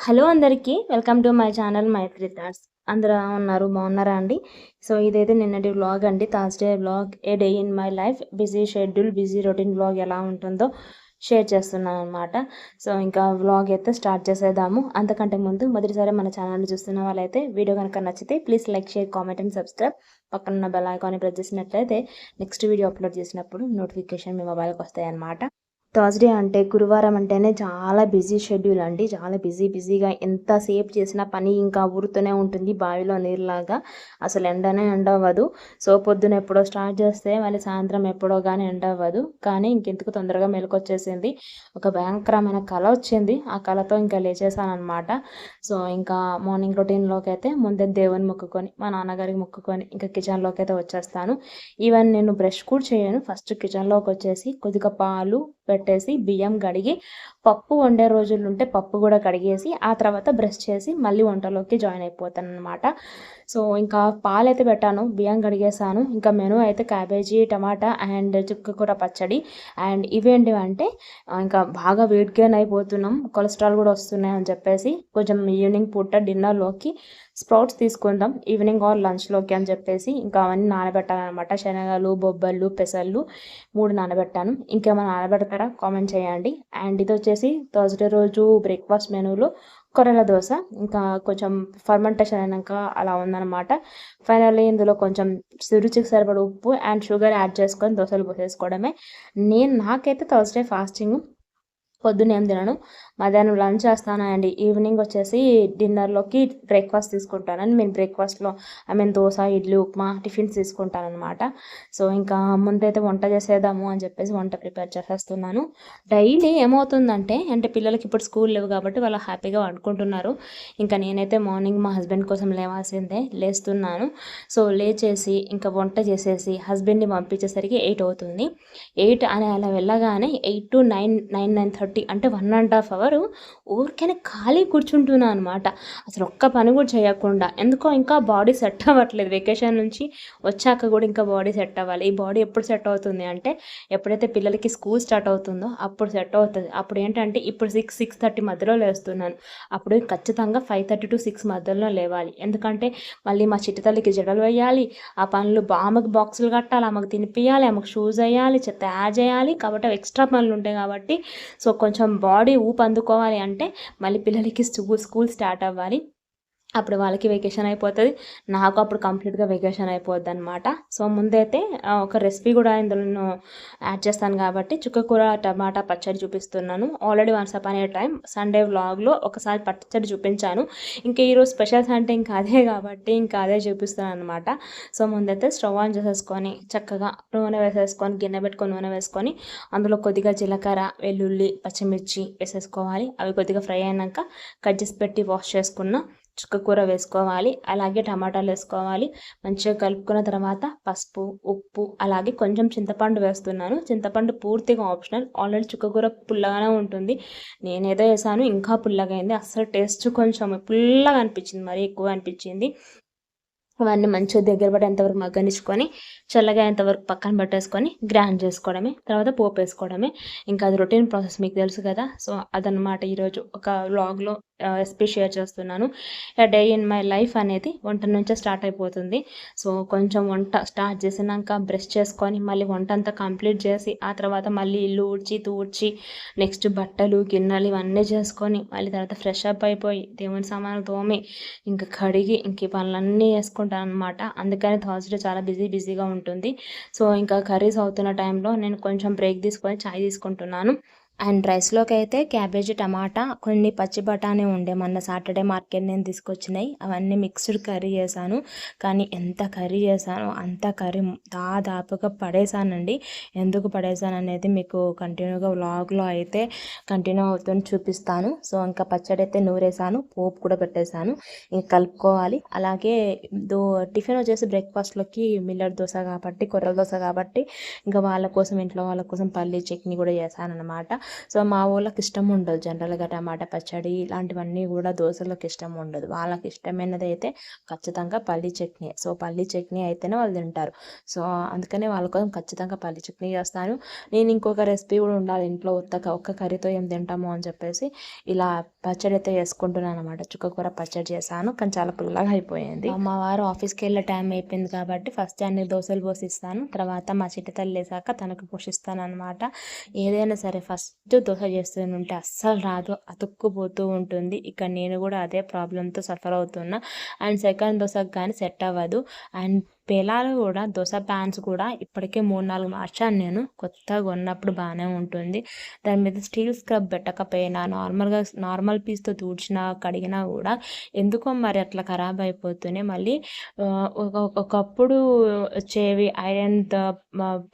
Hello అందరికీ welcome to my channel Maitri thoughts. అందరూ ఉన్నారు బాగున్నారా అండి? సో ఇదైతే నిన్నటి వ్లాగ్ అండి. Thursday vlog, a day in my life, busy schedule, busy routine vlog ఎలా ఉంటుందో షేర్ చేస్తున్నాను అనమాట. సో ఇంకా వ్లాగ్ అయితే స్టార్ట్ చేసేద్దాము. అంతకంటే ముందు మొదటిసారి మన ఛానల్ని చూస్తున్న వాళ్ళైతే వీడియో కనుక నచ్చితే please like, share, comment and subscribe. పక్కన బెల్ ఐకాన్ని ప్రెస్ చేసినట్లయితే నెక్స్ట్ వీడియో అప్లోడ్ చేసినప్పుడు నోటిఫికేషన్ మీ మొబైల్కి వస్తాయి అన్నమాట. థర్స్డే అంటే గురువారం అంటేనే చాలా బిజీ షెడ్యూల్ అండి. చాలా బిజీగా ఎంతసేపు చేసిన పని ఇంకా ఊరుతూనే ఉంటుంది బావిలో నీరులాగా. అసలు ఎండనే ఎండ అవ్వదు. సో పొద్దున ఎప్పుడో స్టార్ట్ చేస్తే మళ్ళీ సాయంత్రం ఎప్పుడో కానీ ఎండ అవ్వదు. కానీ ఇంకెందుకు తొందరగా మెలకొచ్చేసింది. ఒక భయంకరమైన కళ వచ్చింది. ఆ కళతో ఇంకా లేచేసాను అనమాట. సో ఇంకా మార్నింగ్ రొటీన్లోకి అయితే ముందే దేవుని మొక్కుకొని, మా నాన్నగారికి మొక్కుకొని ఇంకా కిచెన్లోకి అయితే వచ్చేస్తాను. ఈవెన్ నేను బ్రష్ కూడా చేయను. ఫస్ట్ కిచెన్లోకి వచ్చేసి కొద్దిగా పాలు పెట్టేసి బియ్యం కడిగి, పప్పు వండే రోజులు ఉంటే పప్పు కూడా కడిగేసి ఆ తర్వాత బ్రష్ చేసి మళ్ళీ వంటలోకి జాయిన్ అయిపోతాను అనమాట. సో ఇంకా పాలైతే పెట్టాను, బియ్యం కడిగేసాను. ఇంకా మెనూ అయితే క్యాబేజీ, టమాటా అండ్ చుక్కకూర పచ్చడి. అండ్ ఇవేంటివంటే ఇంకా బాగా వెయిట్ గెయిన్ అయిపోతున్నాం, కొలెస్ట్రాల్ కూడా వస్తున్నాయి అని చెప్పేసి కొంచెం ఈవినింగ్ పూట డిన్నర్లోకి స్ప్రౌట్స్ తీసుకుందాం ఈవినింగ్ ఆర్ లంచ్లోకి అని చెప్పేసి ఇంకా అవన్నీ నానబెట్టాలన్నమాట. శనగలు, బొబ్బళ్ళు, పెసళ్ళు 3 నానబెట్టాను. ఇంకేమైనా నానబెడతారా కామెంట్ చేయండి. అండ్ ఇది వచ్చేసి థర్స్డే రోజు బ్రేక్ఫాస్ట్ మెనూలో కొర్రల దోశ. ఇంకా కొంచెం ఫర్మెంటేషన్ అయినాక అలా ఉందన్నమాట. ఫైనల్లీ ఇందులో కొంచెం రుచికి సరిపడ ఉప్పు అండ్ షుగర్ యాడ్ చేసుకొని దోశలు పోసేసుకోవడమే. నాకైతే థర్స్డే ఫాస్టింగ్. పొద్దున్న ఏం తినను, మధ్యాహ్నం లంచ్ చేస్తాను అండ్ ఈవినింగ్ వచ్చేసి డిన్నర్లోకి బ్రేక్ఫాస్ట్ తీసుకుంటాను. నేను బ్రేక్ఫాస్ట్లో దోశ, ఇడ్లీ, ఉప్మా టిఫిన్స్ తీసుకుంటాను అనమాట. సో ఇంకా ముందైతే వంట చేసేద్దాము అని చెప్పేసి వంట ప్రిపేర్ చేసేస్తున్నాను. డైలీ ఏమవుతుందంటే పిల్లలకి ఇప్పుడు స్కూల్ లేవు కాబట్టి వాళ్ళు హ్యాపీగా వండుకుంటున్నారు. ఇంకా నేనైతే మార్నింగ్ మా హస్బెండ్ కోసం లేవాల్సిందే, లేస్తున్నాను. సో లేచేసి ఇంకా వంట చేసేసి హస్బెండ్ని పంపించేసరికి 8 అవుతుంది. 8 అని అలా వెళ్ళగానే 8 to 9:30 అంటే 1.5 hours ఊరికనే ఖాళీ కూర్చుంటున్నాను అనమాట. అసలు ఒక్క పని కూడా చేయకుండా. ఎందుకో ఇంకా బాడీ సెట్ అవ్వట్లేదు. వెకేషన్ నుంచి వచ్చాక కూడా ఇంకా బాడీ సెట్ అవ్వాలి. ఈ బాడీ ఎప్పుడు సెట్ అవుతుంది అంటే ఎప్పుడైతే పిల్లలకి స్కూల్ స్టార్ట్ అవుతుందో అప్పుడు సెట్ అవుతుంది. అప్పుడు ఏంటంటే ఇప్పుడు 6:30 మధ్యలో లేస్తున్నాను. అప్పుడు ఖచ్చితంగా 5:30 to 6 మధ్యలో లేవాలి. ఎందుకంటే మళ్ళీ మా చిట్టి తల్లికి జడలు వేయాలి, ఆ పనులు ఆమెకు బాక్సులు కట్టాలి, ఆమెకు తినిపియాలి, ఆమెకు షూస్ వేయాలి, తయారు చేయాలి. కాబట్టి అవి ఎక్స్ట్రా పనులు ఉంటాయి కాబట్టి సో కొంచెం బాడీ అందుకోవాలి అంటే మళ్ళీ పిల్లలకి స్కూల్ స్టార్ట్ అవ్వాలి. అప్పుడు వాళ్ళకి వెకేషన్ అయిపోతుంది, నాకు అప్పుడు కంప్లీట్గా వెకేషన్ అయిపోద్ది అనమాట. సో ముందైతే ఒక రెసిపీ కూడా ఇందులో నేను యాడ్ చేస్తాను కాబట్టి చుక్కకూర టమాటా పచ్చడి చూపిస్తున్నాను. Already once upon a time Sunday వ్లాగ్లో ఒకసారి పచ్చడి చూపించాను. ఇంకా ఈరోజు స్పెషల్స్ అంటే ఇంకా అదే కాబట్టి ఇంకా అదే చూపిస్తాను అనమాట. సో ముందైతే స్టవ్ ఆన్ చేసేసుకొని చక్కగా నూనె వేసేసుకొని, గిన్నె పెట్టుకొని నూనె వేసుకొని అందులో కొద్దిగా జీలకర్ర, వెల్లుల్లి, పచ్చిమిర్చి వేసేసుకోవాలి. అవి కొద్దిగా ఫ్రై అయినాక కట్ చేసి పెట్టి వాష్ చేసుకున్న చుక్కకూర వేసుకోవాలి. అలాగే టమాటాలు వేసుకోవాలి. మంచిగా కలుపుకున్న తర్వాత పసుపు, ఉప్పు, అలాగే కొంచెం చింతపండు వేస్తున్నాను. చింతపండు పూర్తిగా ఆప్షనల్. ఆల్రెడీ చుక్కకూర పుల్లగానే ఉంటుంది. నేనేదో వేసాను ఇంకా పుల్లగా అయింది. అస్సలు టేస్ట్ కొంచెం పుల్లగా అనిపించింది, మరీ ఎక్కువ అనిపించింది. అవన్నీ మంచిగా దగ్గర పడేంతవరకు మగ్గనిచ్చుకొని చల్లగా అయ్యేంతవరకు పక్కన పెట్టేసుకొని గ్రైండ్ చేసుకోవడమే. తర్వాత పోపు వేసుకోవడమే. ఇంకా అది రొటీన్ ప్రాసెస్, మీకు తెలుసు కదా. సో అదనమాట ఈరోజు ఒక వ్లాగ్లో రెసిపీ షేర్ చేస్తున్నాను. డే ఇన్ మై లైఫ్ అనేది వంట నుంచే స్టార్ట్ అయిపోతుంది. సో కొంచెం వంట స్టార్ట్ చేసినాక బ్రష్ చేసుకొని మళ్ళీ వంట అంతా కంప్లీట్ చేసి ఆ తర్వాత మళ్ళీ ఇల్లు ఊడ్చి తూడ్చి నెక్స్ట్ బట్టలు, గిన్నెలు ఇవన్నీ చేసుకొని మళ్ళీ తర్వాత ఫ్రెష్ అప్ అయిపోయి దేవుని సామాన్లు తోమి ఇంకా కడిగి ఇంక ఈ పనులన్నీ చేసుకుంటాను అనమాట. అందుకని థర్స్డే చాలా బిజీగా ఉంటుంది. సో ఇంకా కర్రీస్ అవుతున్న టైంలో నేను కొంచెం బ్రేక్ తీసుకొని చాయ్ తీసుకుంటున్నాను. అండ్ రైస్లోకి అయితే క్యాబేజీ, టమాటా, కొన్ని పచ్చి బఠానీ ఉండే మొన్న సాటర్డే మార్కెట్ నేను తీసుకొచ్చినాయి. అవన్నీ మిక్స్డ్ కర్రీ చేశాను. కానీ ఎంత కర్రీ చేశానో అంత కర్రీ దాదాపుగా పడేసానండి. ఎందుకు పడేసాను అనేది మీకు కంటిన్యూగా వ్లాగ్లో అయితే కంటిన్యూ అవుతుంది చూపిస్తాను. సో ఇంకా పచ్చడి అయితే నూరేసాను, పోపు కూడా పెట్టేశాను. ఇంకా కలుపుకోవాలి. అలాగే టిఫిన్ వచ్చేసి బ్రేక్ఫాస్ట్లోకి మిల్లెట్ దోశ కాబట్టి, కొర్రల దోశ కాబట్టి ఇంకా ఇంట్లో వాళ్ళ కోసం పల్లీ చట్నీ కూడా చేశాను అనమాట. సో మా వాళ్ళకి ఇష్టం ఉండదు జనరల్గా టమాటా పచ్చడి ఇలాంటివన్నీ కూడా దోశలోకి ఇష్టం ఉండదు. వాళ్ళకి ఇష్టమైనది అయితే ఖచ్చితంగా పల్లీ చట్నీ. సో పల్లీ చట్నీ అయితేనే వాళ్ళు తింటారు. సో అందుకనే వాళ్ళ కోసం ఖచ్చితంగా పల్లీ చట్నీ చేస్తాను. నేను ఇంకొక రెసిపీ కూడా ఉండాలి ఇంట్లో, ఒక్క కర్రీతో ఏం తింటాము అని చెప్పేసి ఇలా పచ్చడి అయితే వేసుకుంటున్నాను అనమాట. చుక్కకూర పచ్చడి చేశాను, కానీ చాలా పుల్లగా అయిపోయింది. మా వారు ఆఫీస్కి వెళ్ళే టైం అయిపోయింది కాబట్టి ఫస్ట్ అన్ని దోశలు పోసిస్తాను, తర్వాత మా చిట్టి తల్లి లేసాక తనకు పోషిస్తాను అనమాట. ఏదైనా సరే ఫస్ట్ దోశ చేస్తుంటే అస్సలు రాదు, అతుక్కుపోతూ ఉంటుంది. ఇక నేను కూడా అదే ప్రాబ్లంతో సఫర్ అవుతున్నా. అండ్ సెకండ్ దోశకు కానీ సెట్ అవ్వదు. అండ్ పేలాలు కూడా దోశ ప్యాన్స్ కూడా ఇప్పటికే 3-4 మార్చాను నేను. కొత్తగా కొన్నప్పుడు బాగానే ఉంటుంది. దాని మీద స్టీల్ స్క్రబ్ పెట్టకపోయినా నార్మల్ పీస్తో తుడిచినా కడిగినా కూడా ఎందుకో మరి అట్లా ఖరాబ్ అయిపోతున్నాయి. మళ్ళీ ఒకప్పుడు వచ్చేవి ఐరన్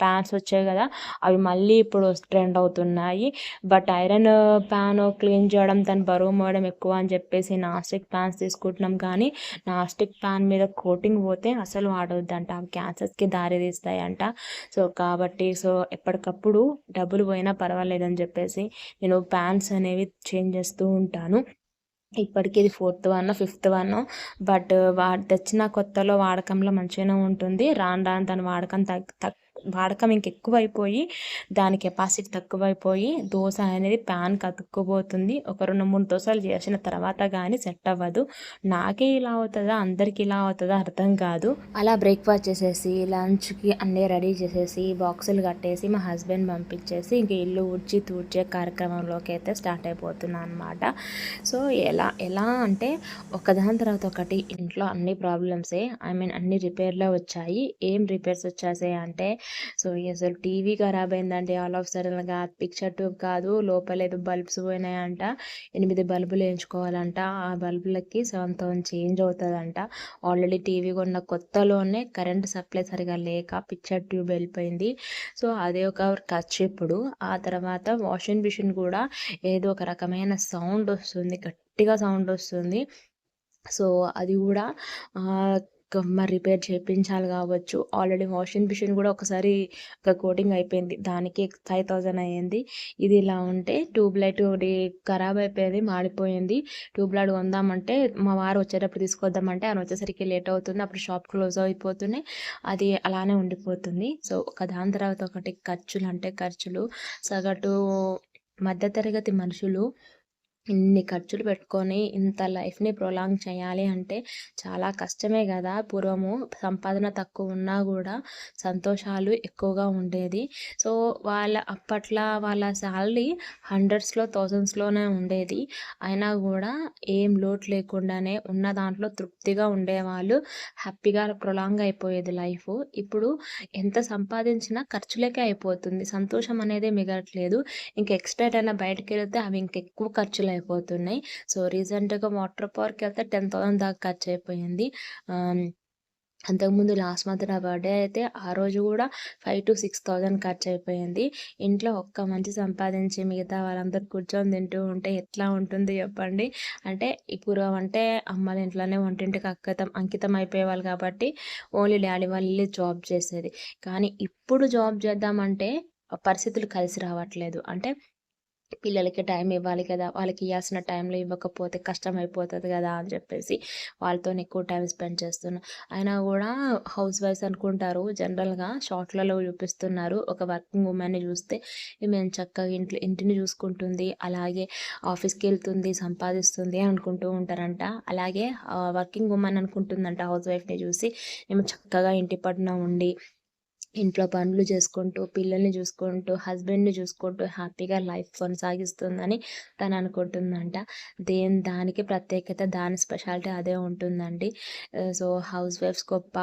ప్యాన్స్ వచ్చాయి కదా, అవి మళ్ళీ ఇప్పుడు ట్రెండ్ అవుతున్నాయి. బట్ ఐరన్ ప్యాన్ క్లీన్ చేయడం, దాని బరువు మోయడం ఎక్కువ అని చెప్పేసి నాస్టిక్ ప్యాన్స్ తీసుకుంటున్నాం. కానీ నాస్టిక్ ప్యాన్ మీద కోటింగ్ పోతే అసలు వాడవద్దంట, అవి క్యాన్సర్స్కి దారి తీస్తాయంట. సో కాబట్టి ఎప్పటికప్పుడు డబ్బులు పోయినా పర్వాలేదని చెప్పేసి నేను ప్యాన్స్ అనేవి చేంజ్ చేస్తూ ఉంటాను. ఇప్పటికి ఇది 4th one 5th one. But తెచ్చిన కొత్తలో వాడకంలో మంచిగానే ఉంటుంది. రాను రాను దాని వాడకం ఇంకెక్కువైపోయి దాని కెపాసిటీ తక్కువైపోయి దోశ అనేది ప్యాన్కి అతుక్కుపోతుంది. ఒక 2-3 దోశలు చేసిన తర్వాత కానీ సెట్ అవ్వదు. నాకే ఇలా అవుతుందా, అందరికి ఇలా అవుతుందా అర్థం కాదు. అలా బ్రేక్ఫాస్ట్ చేసేసి లంచ్కి అన్నీ రెడీ చేసేసి బాక్సులు కట్టేసి మా హస్బెండ్ పంపించేసి ఇంక ఇల్లు ఊడ్చి తూడ్చే కార్యక్రమంలోకి అయితే స్టార్ట్ అయిపోతున్నాను అనమాట. సో ఎలా అంటే ఒకదాని తర్వాత ఒకటి ఇంట్లో అన్ని ప్రాబ్లమ్సే, అన్ని రిపేర్లో వచ్చాయి. ఏం రిపేర్స్ వచ్చాయి అంటే, సో అసలు టీవీ ఖరాబ్ అయిందండి ఆల్ ఆఫ్ సడన్గా. పిక్చర్ ట్యూబ్ కాదు, లోపల ఏదో బల్బ్స్ పోయినాయంట, 8 బల్బులు వేయించుకోవాలంట. ఆ బల్బులకి 7,000 చేంజ్ అవుతుందంట. ఆల్రెడీ టీవీ కొన్న కొత్తలోనే కరెంట్ సప్లై సరిగా లేక పిక్చర్ ట్యూబ్ వెళ్ళిపోయింది. సో అదే ఒక ఖర్చు. ఇప్పుడు ఆ తర్వాత వాషింగ్ మిషన్ కూడా ఏదో ఒక రకమైన సౌండ్ వస్తుంది, గట్టిగా సౌండ్ వస్తుంది. సో అది కూడా మరి రిపేర్ చేయించాలి కావచ్చు. ఆల్రెడీ వాషింగ్ మిషన్ కూడా ఒకసారి ఒక కోటింగ్ అయిపోయింది, దానికి 5,000 అయ్యింది. ఇది ఇలా ఉంటే ట్యూబ్ లైట్ ఒకటి ఖరాబ్ అయిపోయింది, మాడిపోయింది. ట్యూబ్ లైట్ కొందామంటే మా వారు వచ్చేటప్పుడు తీసుకొద్దామంటే ఆయన వచ్చేసరికి లేట్ అవుతుంది, అప్పుడు షాప్ క్లోజ్ అయిపోతున్నాయి. అది అలానే ఉండిపోతుంది. సో దాని తర్వాత ఒకటి ఖర్చులు సగటు మధ్యతరగతి మనుషులు ఇన్ని ఖర్చులు పెట్టుకొని ఇంత లైఫ్ని ప్రొలాంగ్ చేయాలి అంటే చాలా కష్టమే కదా. పూర్వము సంపాదన తక్కువ ఉన్నా కూడా సంతోషాలు ఎక్కువగా ఉండేది. సో అప్పట్లో వాళ్ళ శాలరీ హండ్రెడ్స్లో థౌజండ్స్లోనే ఉండేది. అయినా కూడా ఏం లోటు లేకుండానే ఉన్న దాంట్లో తృప్తిగా ఉండేవాళ్ళు. హ్యాపీగా ప్రొలాంగ్ అయిపోయేది లైఫ్. ఇప్పుడు ఎంత సంపాదించినా ఖర్చులకే అయిపోతుంది, సంతోషం అనేది మిగలట్లేదు. ఇంకా ఎక్స్ట్రా ఏదైనా బయటకు వెళ్తే అవి ఇంకెక్కువ ఖర్చులు అయిపోతున్నాయి. సో రీసెంట్గా వాటర్ పార్క్కి వెళ్తే 10,000 దాకా ఖర్చు అయిపోయింది. అంతకుముందు లాస్ట్ మంత్ నా బర్త్డే అయితే ఆ రోజు కూడా 5,000-6,000 ఖర్చు అయిపోయింది. ఇంట్లో ఒక్క మంచి సంపాదించి మిగతా వాళ్ళందరూ కూర్చొని తింటూ ఉంటే ఎట్లా ఉంటుంది చెప్పండి. అంటే ఇప్పుడు అంటే అమ్మల ఇంట్లోనే వంటింటికి అంకితం అయిపోయేవాళ్ళు కాబట్టి ఓన్లీ డాడీ వాళ్ళు జాబ్ చేసేది. కానీ ఇప్పుడు జాబ్ చేద్దామంటే పరిస్థితులు కలిసి రావట్లేదు. అంటే పిల్లలకి టైం ఇవ్వాలి కదా, వాళ్ళకి ఇవ్వాల్సిన టైంలో ఇవ్వకపోతే కష్టం అయిపోతుంది కదా అని చెప్పేసి వాళ్ళతో ఎక్కువ టైం స్పెండ్ చేస్తున్నా. అయినా కూడా హౌస్ వైఫ్స్ అనుకుంటారు, జనరల్గా షార్ట్లలో చూపిస్తున్నారు ఒక వర్కింగ్ ఉమెన్ని చూస్తే మేము చక్కగా ఇంటిని చూసుకుంటుంది, అలాగే ఆఫీస్కి వెళ్తుంది, సంపాదిస్తుంది అనుకుంటూ ఉంటారంట. అలాగే వర్కింగ్ ఉమెన్ అనుకుంటుందంట హౌస్ వైఫ్ని చూసి మేము చక్కగా ఇంటి పట్టున ఉండి ఇంట్లో పనులు చేసుకుంటూ, పిల్లల్ని చూసుకుంటూ, హస్బెండ్ని చూసుకుంటూ హ్యాపీగా లైఫ్ కొనసాగిస్తుందని తను అనుకుంటుందంట. దానికి ప్రత్యేకత, దాని స్పెషాలిటీ అదే ఉంటుందండి. సో హౌస్ వైఫ్స్ గొప్ప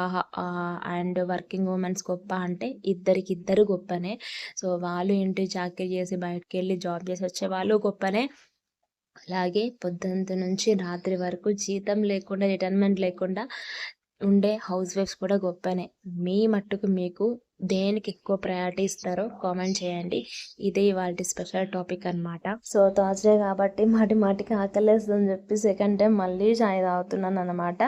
అండ్ వర్కింగ్ ఉమెన్స్ గొప్ప అంటే ఇద్దరు గొప్పనే. సో వాళ్ళు ఇంటి చాకరీ చేసి బయటకు వెళ్ళి జాబ్ చేసి వచ్చే వాళ్ళు గొప్పనే. అలాగే పొద్దున్న నుంచి రాత్రి వరకు జీతం లేకుండా, రిటైర్మెంట్ లేకుండా ఉండే హౌస్ వైఫ్స్ కూడా గొప్పనే. మీ మట్టుకు మీకు దేనికి ఎక్కువ ప్రయారిటీ ఇస్తారో కామెంట్ చేయండి. ఇదే ఇవాళ స్పెషల్ టాపిక్ అనమాట. సో థర్స్డే కాబట్టి మాటికి ఆకలేస్తుందని చెప్పి సెకండ్ టైం మళ్ళీ చాయ్ తాగుతున్నాను అనమాట.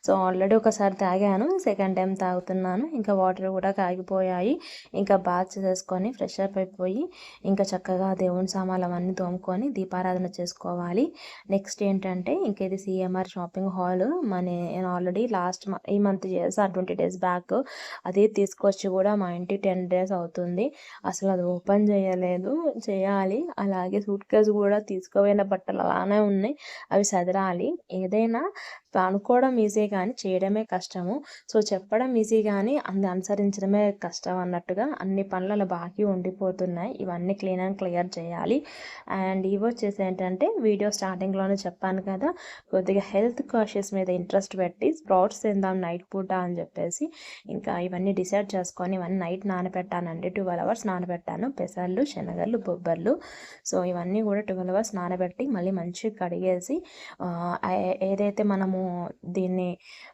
సో ఆల్రెడీ ఒకసారి తాగాను, సెకండ్ టైం తాగుతున్నాను. ఇంకా వాటర్ కూడా కాగిపోయాయి. ఇంకా బాత్ చేసుకొని ఫ్రెష్ అప్ అయిపోయి ఇంకా చక్కగా దేవుని సామాన్లు అవన్నీ తోముకొని దీపారాధన చేసుకోవాలి. నెక్స్ట్ ఏంటంటే ఇంకా ఇది సిఎంఆర్ షాపింగ్ హాల్ నేను ఆల్రెడీ ఈ మంత్ చేసా 20 days బ్యాక్. అది తీసుకొచ్చి కూడా మా ఇంటి 10 days అవుతుంది. అసలు అది ఓపెన్ చేయలేదు, చేయాలి. అలాగే సూట్ కేసు కూడా తీసుకుపోయిన బట్టలు అలానే ఉన్నాయి, అవి సదరాలి. ఏదైనా అనుకోవడం ఈజీ కానీ చేయడమే కష్టము. సో చెప్పడం ఈజీ కానీ అనుసరించడమే కష్టం అన్నట్టుగా అన్ని పనులు బాకీ ఉండిపోతున్నాయి. ఇవన్నీ క్లియర్ చేయాలి. అండ్ ఇవి వచ్చేసి ఏంటంటే వీడియో స్టార్టింగ్లోనే చెప్పాను కదా, కొద్దిగా హెల్త్ కాన్షియస్ మీద ఇంట్రెస్ట్ పెట్టి స్ప్రౌట్స్ తిందాం నైట్ పూట అని చెప్పేసి ఇంకా ఇవన్నీ డిసైడ్ చేసుకొని ఇవన్నీ నైట్ నానబెట్టానండి. 12 hours నానబెట్టాను. పెసర్లు, శనగలు, బొబ్బర్లు. సో ఇవన్నీ కూడా 12 hours నానబెట్టి మళ్ళీ మంచిగా కడిగేసి ఏదైతే మనము దీన్ని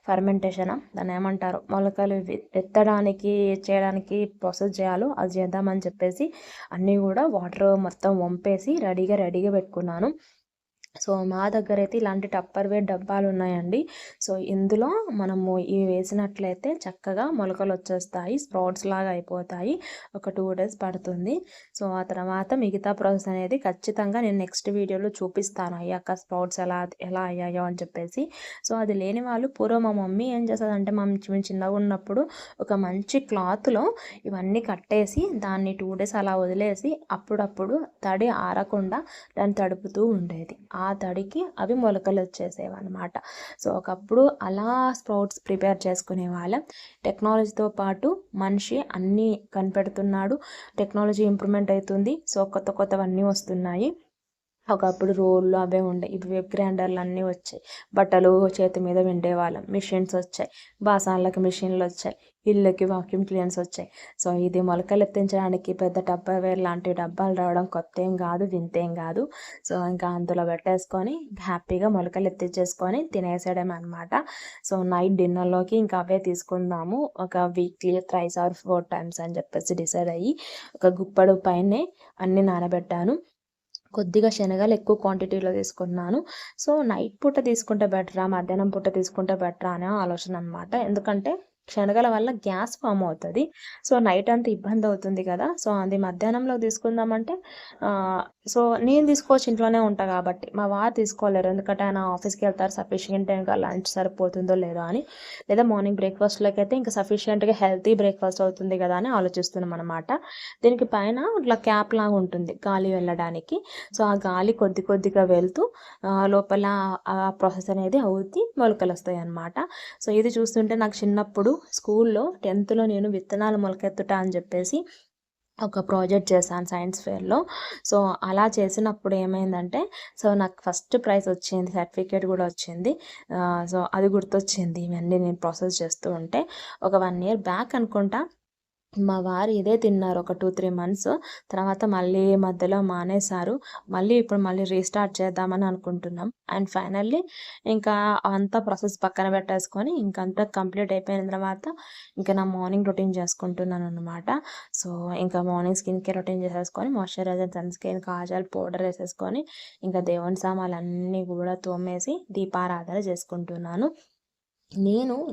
ఫర్మెంటేషన్ దాన్ని ఏమంటారు, మొలకలు ఎత్తడానికి చేయడానికి ప్రాసెస్ చేయాలో అది చేద్దామని చెప్పేసి అన్నీ కూడా వాటర్ మొత్తం వంపేసి రెడీగా పెట్టుకున్నాను. సో మా దగ్గర అయితే ఇలాంటి టప్పర్వేర్ డబ్బాలు ఉన్నాయండి. సో ఇందులో మనము ఇవి వేసినట్లయితే చక్కగా మొలకలు వచ్చేస్తాయి, స్ప్రౌట్స్ లాగా అయిపోతాయి. ఒక 2 days పడుతుంది. సో ఆ తర్వాత మిగతా ప్రాసెస్ అనేది ఖచ్చితంగా నేను నెక్స్ట్ వీడియోలో చూపిస్తాను, అయ్యాక స్ప్రౌట్స్ ఎలా అయ్యాయో అని చెప్పేసి. సో అది లేని వాళ్ళు పూర్వం మా మమ్మీ ఏం చేస్తుందంటే మేము చిన్నగా ఉన్నప్పుడు ఒక మంచి క్లాత్లో ఇవన్నీ కట్టేసి దాన్ని 2 days అలా వదిలేసి అప్పుడప్పుడు తడి ఆరకుండా దాన్ని తడుపుతూ ఉండేది. ఆ తడికి అవి మొలకలు వచ్చేసేవన్నమాట. సో ఒకప్పుడు అలా స్ప్రౌట్స్ ప్రిపేర్ చేసుకునే వాళ్ళం. టెక్నాలజీతో పాటు మనిషి అన్నీ కనిపెడుతున్నాడు, టెక్నాలజీ ఇంప్రూవ్మెంట్ అవుతుంది. సో కొత్తవన్నీ వస్తున్నాయి. ఒకప్పుడు రోళ్ళు అవే ఉండే, ఇప్పుడు వెబ్ గ్రైండర్లు అన్నీ వచ్చాయి. బట్టలు చేతి మీద విండేవాళ్ళం, మిషన్స్ వచ్చాయి. బాసాన్లకి మిషన్లు వచ్చాయి, ఇళ్ళకి వాక్యూమ్ క్లీనర్స్ వచ్చాయి. సో ఇది మొలకలు ఎత్తించడానికి పెద్ద టప్పర్వేర్ లాంటి డబ్బాలు రావడం కొత్త ఏం కాదు, వింతేం కాదు. సో ఇంకా అందులో పెట్టేసుకొని హ్యాపీగా మొలకలు ఎత్తించేసుకొని తినేసేయడం అనమాట. సో నైట్ డిన్నర్లోకి ఇంకా అవే తీసుకుందాము, ఒక వీక్లీ 3 or 4 times అని చెప్పేసి డిసైడ్ అయ్యి ఒక గుప్పడు పైనే అన్నీ నానబెట్టాను. కొద్దిగా శనగలు ఎక్కువ క్వాంటిటీలో తీసుకున్నాను. సో నైట్ పూట తీసుకుంటే బెటరా, మధ్యాహ్నం పూట తీసుకుంటే బెటరా అనే ఆలోచన అనమాట. ఎందుకంటే శనగల వల్ల గ్యాస్ ఫామ్ అవుతుంది. సో నైట్ అంతా ఇబ్బంది అవుతుంది కదా. సో అది మధ్యాహ్నంలో తీసుకుందామంటే సో నేను తీసుకోవచ్చు, ఇంట్లోనే ఉంటా కాబట్టి. మా వారు తీసుకోలేరు, ఎందుకంటే ఆయన ఆఫీస్కి వెళ్తారు, సఫిషియెంట్ ఇంకా లంచ్ సరిపోతుందో లేదో అని. లేదా మార్నింగ్ బ్రేక్ఫాస్ట్లోకి అయితే ఇంకా సఫిషియెంట్గా హెల్తీ బ్రేక్ఫాస్ట్ అవుతుంది కదా అని ఆలోచిస్తున్నాం అనమాట. దీనికి పైన ఇట్లా క్యాప్ లాగా ఉంటుంది గాలి వెళ్ళడానికి. సో ఆ గాలి కొద్దిగా వెళ్తూ లోపల ఆ ప్రాసెస్ అనేది అవుతుంది, మొలకలు వస్తాయి అన్నమాట. సో ఇది చూస్తుంటే నాకు చిన్నప్పుడు స్కూల్లో 10th నేను విత్తనాలు మొలకెత్తుట అని చెప్పేసి ఒక ప్రాజెక్ట్ చేశాను సైన్స్ ఫేర్లో. సో అలా చేసినప్పుడు ఏమైందంటే, సో నాకు ఫస్ట్ ప్రైజ్ వచ్చింది, సర్టిఫికేట్ కూడా వచ్చింది. సో అది గుర్తొచ్చింది ఇవన్నీ నేను ప్రాసెస్ చేస్తూ ఉంటే. ఒక 1 year బ్యాక్ అనుకుంటా మా వారు ఇదే తిన్నారు ఒక 2-3 months. తర్వాత మళ్ళీ మధ్యలో మానేశారు. ఇప్పుడు రీస్టార్ట్ చేద్దామని అనుకుంటున్నాం. అండ్ ఫైనల్లీ ఇంకా అంతా ప్రాసెస్ పక్కన పెట్టేసుకొని ఇంకంతా కంప్లీట్ అయిపోయిన తర్వాత ఇంకా నా మార్నింగ్ రొటీన్ చేసుకుంటున్నాను అనమాట. సో ఇంకా మార్నింగ్ స్కిన్ కేర్ రొటీన్ చేసేసుకొని moisturizer, sunscreen, kajal, powder వేసేసుకొని ఇంకా దేవుని సామాన్లు అన్నీ కూడా తోమేసి దీపారాధన చేసుకుంటున్నాను.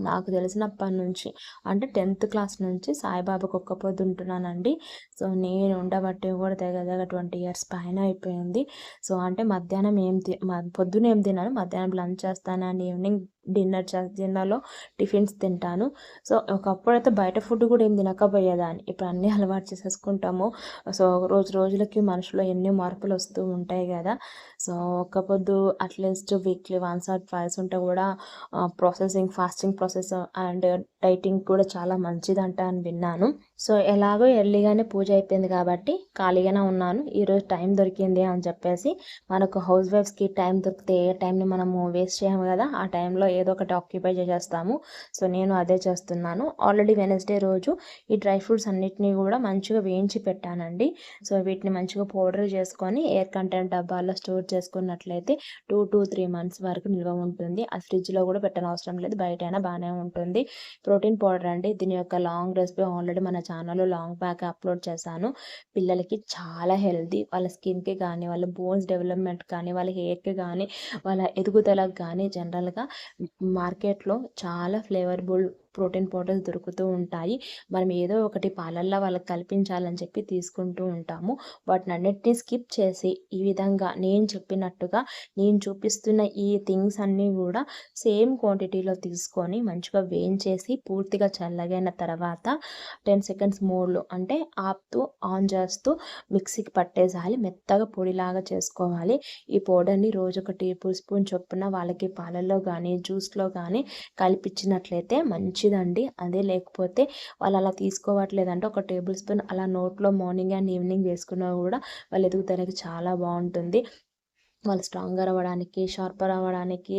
నాకు తెలిసినప్పటి నుంచి అంటే 10th class నుంచి సాయిబాబాకు ఒక్క పొద్దు ఉంటున్నానండి. సో నేను ఉండబట్టి కూడా దగ్గర 20 years పైన అయిపోయింది. సో అంటే మధ్యాహ్నం పొద్దున ఏం తిన్నాను, మధ్యాహ్నం లంచ్ చేస్తాను అండ్ ఈవినింగ్ డిన్నర్లో టిఫిన్స్ తింటాను. సో ఒకప్పుడైతే బయట ఫుడ్ కూడా ఏం తినకపోయేదాన్ని, ఇప్పుడు అన్నీ అలవాటు చేసేసుకుంటాము. సో రోజులకి మనుషులో ఎన్నో మార్పులు వస్తూ ఉంటాయి కదా. సో ఒక్క పొద్దు అట్లీస్ట్ వీక్లీ 1 or 2 ఉంటే కూడా ఫాస్టింగ్ ప్రాసెస్ అండ్ డైటింగ్ కూడా చాలా మంచిదంట అని విన్నాను. సో ఎలాగో ఎర్లీగానే పూజ అయిపోయింది కాబట్టి ఖాళీగానే ఉన్నాను. ఈరోజు టైం దొరికింది అని చెప్పేసి, మనకు హౌస్ వైఫ్స్కి టైం దొరికితే ఏ టైంని మనము వేస్ట్ చేయము కదా, ఆ టైంలో ఏదో ఒకటి ఆక్యుపై చేసేస్తాము. సో నేను అదే చేస్తున్నాను. ఆల్రెడీ వెనస్డే రోజు ఈ డ్రై ఫ్రూట్స్ అన్నిటినీ కూడా మంచిగా వేయించి పెట్టానండి. సో వీటిని మంచిగా పౌడర్ చేసుకొని ఎయిర్ కంటైనర్ డబ్బాల్లో స్టోర్ చేసుకున్నట్లయితే 2 to 3 months వరకు నిల్వ ఉంటుంది. అది ఫ్రిడ్జ్లో కూడా పెట్టనవసరం లేదు, బయట అయినా బాగానే ఉంటుంది. ప్రోటీన్ పౌడర్ అండి. దీని యొక్క లాంగ్ రెసిపీ ఆల్రెడీ మన ఛానల్లో లాంగ్ బ్యాక్ అప్లోడ్ చేశాను. పిల్లలకి చాలా హెల్తీ, వాళ్ళ స్కిన్కి కానీ, వాళ్ళ బోన్స్ డెవలప్మెంట్ కానీ, వాళ్ళ హెయిర్కి కానీ, వాళ్ళ ఎదుగుదలకు కానీ జనరల్గా మార్కెట్లో చాలా ఫ్లేవరబుల్ ప్రోటీన్ పౌడర్స్ దొరుకుతూ ఉంటాయి. మనం ఏదో ఒకటి పాలల్లో వాళ్ళకి కల్పించాలని చెప్పి తీసుకుంటూ ఉంటాము. వాటిని అన్నిటినీ స్కిప్ చేసి ఈ విధంగా నేను చెప్పినట్టుగా నేను చూపిస్తున్న ఈ థింగ్స్ అన్నీ కూడా సేమ్ క్వాంటిటీలో తీసుకొని మంచిగా వేయించేసి పూర్తిగా చల్లగైన తర్వాత 10 seconds మోడ్లో అంటే ఆపుతూ ఆన్ చేస్తూ మిక్సీకి పట్టేసాలి. మెత్తగా పొడిలాగా చేసుకోవాలి. ఈ పౌడర్ని రోజు ఒక టేబుల్ స్పూన్ చొప్పున వాళ్ళకి పాలల్లో కానీ జ్యూస్లో కానీ కలిపించినట్లయితే మంచిదండి. అదే లేకపోతే వాళ్ళు అలా తీసుకోవట్లేదంటే ఒక టేబుల్ స్పూన్ అలా నోట్లో మార్నింగ్ అండ్ ఈవినింగ్ వేసుకున్నా కూడా వాళ్ళ ఎదుగుదలకి చాలా బాగుంటుంది. వాళ్ళు స్ట్రాంగర్ అవ్వడానికి, షార్పర్ అవ్వడానికి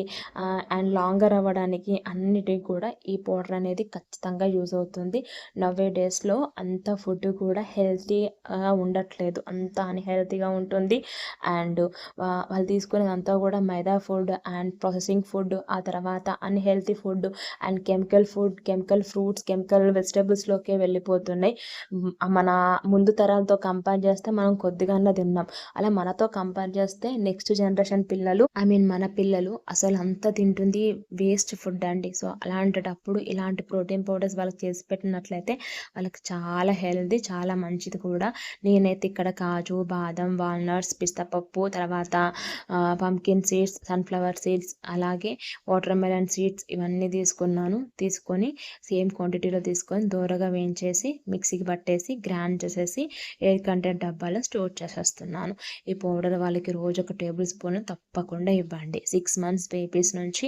అండ్ లాంగర్ అవ్వడానికి అన్నిటికి కూడా ఈ పౌడర్ అనేది ఖచ్చితంగా యూజ్ అవుతుంది. నవ్వే డేస్లో అంత ఫుడ్ కూడా హెల్తీగా ఉండట్లేదు, అంత అన్హెల్తీగా ఉంటుంది. అండ్ వాళ్ళు తీసుకునేదంతా కూడా maida food and processing food, ఆ తర్వాత unhealthy food and chemical food, chemical fruits, chemical వెజిటేబుల్స్లోకే వెళ్ళిపోతున్నాయి. మన ముందు తరాలతో కంపేర్ చేస్తే మనం కొద్దిగానే తిన్నాం. అలా మనతో కంపేర్ చేస్తే నెక్స్ట్ జనరేషన్ పిల్లలు మన పిల్లలు అసలు అంతా తింటుంది వేస్ట్ ఫుడ్ అండి. సో అలాంటప్పుడు ఇలాంటి ప్రోటీన్ పౌడర్స్ వాళ్ళకి చేసి పెట్టినట్లయితే వాళ్ళకి చాలా హెల్తీ, చాలా మంచిది కూడా. నేనైతే ఇక్కడ కాజు, బాదం, వాల్నట్స్, పిస్తా పప్పు, తర్వాత పంకిన్ సీడ్స్, సన్ఫ్లవర్ సీడ్స్, అలాగే వాటర్ మెలన్ సీడ్స్ ఇవన్నీ తీసుకొని సేమ్ క్వాంటిటీలో తీసుకొని దూరగా వేయించేసి మిక్సీకి పట్టేసి గ్రైండ్ చేసేసి ఎయిర్ కంటైనర్ డబ్బాలో స్టోర్ చేసేస్తున్నాను. ఈ పౌడర్ వాళ్ళకి రోజు ఒక టేబుల్ స్పూన్ తప్పకుండా ఇవ్వండి. 6 months బేబీస్ నుంచి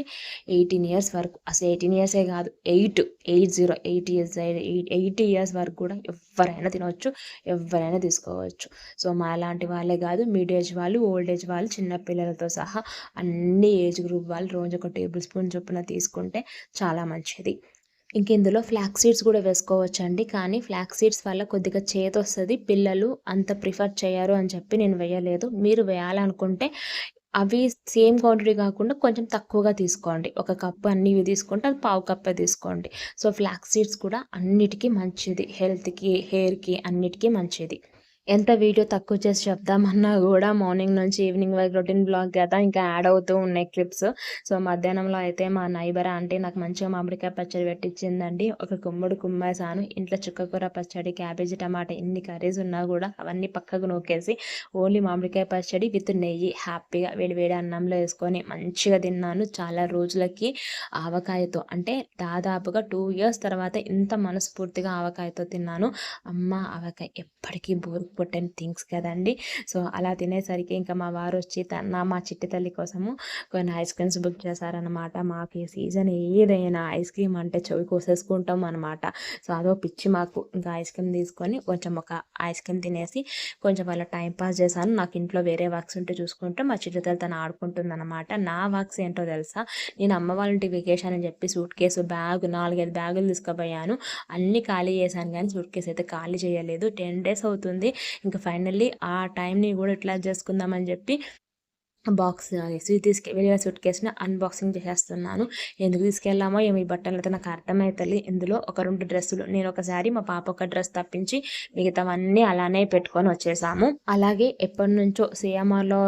18 years వరకు, అసలు 18 years కాదు 80 years వరకు కూడా ఎవరైనా తినవచ్చు, ఎవరైనా తీసుకోవచ్చు. సో మా లాంటి వాళ్ళే కాదు, మిడ్ ఏజ్ వాళ్ళు, ఓల్డ్ ఏజ్ వాళ్ళు, చిన్నపిల్లలతో సహా అన్ని ఏజ్ గ్రూప్ వాళ్ళు రోజు ఒక టేబుల్ స్పూన్ చొప్పున తీసుకుంటే చాలా మంచిది. ఇంక ఇందులో ఫ్లాక్స్ సీడ్స్ కూడా వేసుకోవచ్చండి. కానీ ఫ్లాక్స్ సీడ్స్ వల్ల కొద్దిగా చేదు వస్తుంది, పిల్లలు అంత ప్రిఫర్ చేయరు అని చెప్పి నేను వేయలేదు. మీరు వేయాలనుకుంటే అవి సేమ్ క్వాంటిటీ కాకుండా కొంచెం తక్కువగా తీసుకోండి. 1 కప్పు అన్ని తీసుకుంటే అది 1/2 కప్పే తీసుకోండి. సో ఫ్లాక్స్ సీడ్స్ కూడా అన్నిటికీ మంచిది, హెల్త్కి, హెయిర్కి అన్నిటికీ మంచిది. ఎంత వీడియో తక్కువ చేసి చెప్దామన్నా కూడా మార్నింగ్ నుంచి ఈవినింగ్ వరకు రొటీన్ బ్లాగ్ కదా, ఇంకా యాడ్ అవుతూ ఉన్నాయి క్లిప్స్. సో మధ్యాహ్నంలో అయితే మా నైబర్ ఆంటీ నాకు మంచిగా మామిడికాయ పచ్చడి పెట్టించిందండి. ఒక గుమ్మడి కుమ్మేసాను. ఇంట్లో చుక్కకూర పచ్చడి, క్యాబేజీ, టమాటా ఎన్ని కర్రీస్ ఉన్నా కూడా అవన్నీ పక్కకు నూకేసి ఓన్లీ మామిడికాయ పచ్చడి విత్ నెయ్యి హ్యాపీగా వేడి అన్నంలో వేసుకొని మంచిగా తిన్నాను. చాలా రోజులకి ఆవకాయతో, అంటే దాదాపుగా 2 years తర్వాత ఇంత మనస్ఫూర్తిగా ఆవకాయతో తిన్నాను. అమ్మ ఆవకాయ ఎప్పటికీ బోర్ కొట్టని థింగ్స్ కదండి. సో అలా తినేసరికి ఇంకా మా వారు వచ్చి మా చిట్టి తల్లి కోసము కొన్ని ఐస్ క్రీమ్స్ బుక్ చేశారనమాట. మాకు ఈ సీజన్ ఏదైనా ఐస్ క్రీమ్ అంటే చెవి కోసేసుకుంటాం అనమాట. సో అదో పిచ్చి మాకు. ఇంకా ఐస్ క్రీమ్ తీసుకొని కొంచెం ఒక ఐస్ క్రీమ్ తినేసి కొంచెం వాళ్ళ టైం పాస్ చేశాను. నాకు ఇంట్లో వేరే వర్క్స్ ఉంటే చూసుకుంటూ మా చిట్టి తల్లి తను ఆడుకుంటుంది అనమాట. నా వర్క్స్ ఏంటో తెలుసా, నేను అమ్మ వాళ్ళ ఇంటికి వెకేషన్ అని చెప్పి సూట్ కేసు, బ్యాగ్, 4-5 బ్యాగులు తీసుకుపోయాను. అన్నీ ఖాళీ చేశాను కానీ సూట్ కేసు అయితే ఖాళీ చేయలేదు. 10 days అవుతుంది. ఇంకా ఫైనల్లీ ఆ టైంని కూడా యూటిలైజ్ చేసుకుందామని చెప్పి బాక్స్ వెళ్ళిన సూట్ కేసుని అన్బాక్సింగ్ చేసేస్తున్నాను. ఎందుకు తీసుకెళ్ళామో ఏమి ఈ బట్టలు అయితే నాకు అర్థమవుతుంది. ఇందులో ఒక 2 డ్రెస్సులు, నేను ఒకసారి మా పాప ఒక డ్రెస్ తప్పించి మిగతావన్నీ అలానే పెట్టుకొని వచ్చేసాము. అలాగే ఎప్పటి నుంచో సిఎంఆర్లో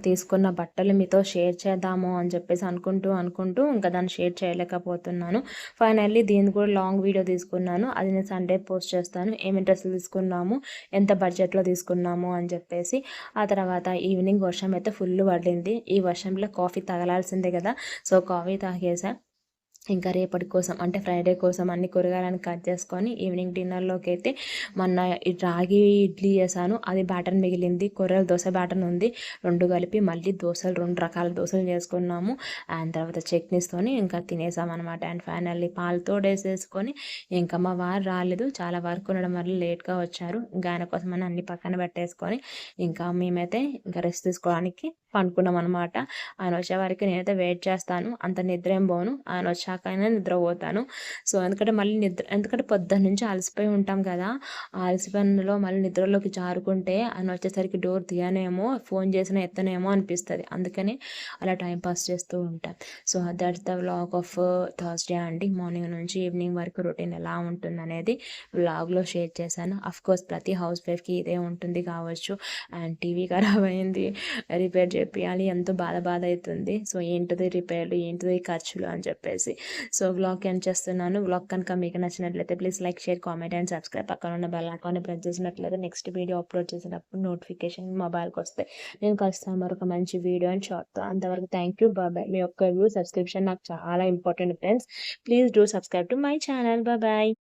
తీసుకున్న బట్టలు మీతో షేర్ చేద్దాము అని చెప్పేసి అనుకుంటూ ఇంకా దాన్ని షేర్ చేయలేకపోతున్నాను. ఫైనల్లీ దీన్ని కూడా లాంగ్ వీడియో తీసుకున్నాను. అది నేను సండే పోస్ట్ చేస్తాను. ఏమి డ్రెస్సులు తీసుకున్నాము, ఎంత బడ్జెట్లో తీసుకున్నాము అని చెప్పేసి. ఆ తర్వాత ఈవినింగ్ వర్షం అయితే ఫుల్ పడింది. ఈ వర్షంలో కాఫీ తగలాల్సిందే కదా, సో కాఫీ తాగేసా. ఇంకా రేపటి కోసం అంటే ఫ్రైడే కోసం అన్ని కూరగాయలను కట్ చేసుకొని ఈవినింగ్ డిన్నర్లోకి అయితే మొన్న ఈ రాగి ఇడ్లీ చేశాను. అది బ్యాటర్ మిగిలింది. కొర్రల దోశ బ్యాటర్ ఉంది. 2 కలిపి మళ్ళీ దోశలు 2 రకాల దోశలు చేసుకున్నాము. అండ్ తర్వాత చట్నీస్తోని ఇంకా తినేసామన్నమాట. అండ్ ఫైనల్లీ పాలు తోడేసేసుకొని ఇంకా మా వారు రాలేదు. చాలా వర్క్ ఉండడం వల్ల లేట్గా వచ్చారు. ఇంకా ఆయన కోసం అని అన్ని పక్కన పెట్టేసుకొని ఇంకా మేమైతే ఇంకా రెస్ట్ తీసుకోవడానికి పండుకున్నాం అనమాట. ఆయన వచ్చేవరకు నేనైతే వెయిట్ చేస్తాను. అంత నిద్ర ఏం పోను. ఆయన వచ్చాకైనా నిద్రపోతాను. సో ఎందుకంటే పొద్దున్న నుంచి అలసిపోయి ఉంటాం కదా. ఆ అలసిపోయినలో మళ్ళీ నిద్రలోకి జారుకుంటే ఆయన వచ్చేసరికి డోర్ తీయనేమో, ఫోన్ చేసినా ఎత్తనేమో అనిపిస్తుంది. అందుకని అలా టైం పాస్ చేస్తూ ఉంటాం. So that's the vlog of Thursday అండి. మార్నింగ్ నుంచి ఈవినింగ్ వరకు రొటీన్ ఎలా ఉంటుంది అనేది వ్లాగ్లో షేర్ చేశాను. అఫ్కోర్స్ ప్రతి హౌస్ వైఫ్కి ఇదే ఉంటుంది కావచ్చు. అండ్ టీవీ ఖరాబ్ అయింది, రిపేర్ చేపియాలి, ఎంతో బాధ అవుతుంది. సో ఏంటిది రిపేర్లు, ఏంటిది ఖర్చులు అని చెప్పేసి సో వ్లాగ్ ఎండ్ చేస్తున్నాను. వ్లాగ్ కనుక మీకు నచ్చినట్లయితే please like, share, comment and subscribe. పక్కన ఉన్న బెల్ ఐకాన్ని ప్రెస్ చేసినట్లయితే నెక్స్ట్ వీడియో అప్లోడ్ చేసినప్పుడు నోటిఫికేషన్ మొబైల్కి వస్తే నేను కలుస్తాను మరొక మంచి వీడియో అండ్ షార్ట్తో. అంతవరకు థ్యాంక్ యూ, బాయ్. మీ యొక్క వ్యూ సబ్స్క్రిప్షన్ నాకు చాలా important friends. Please do subscribe to my channel. Bye.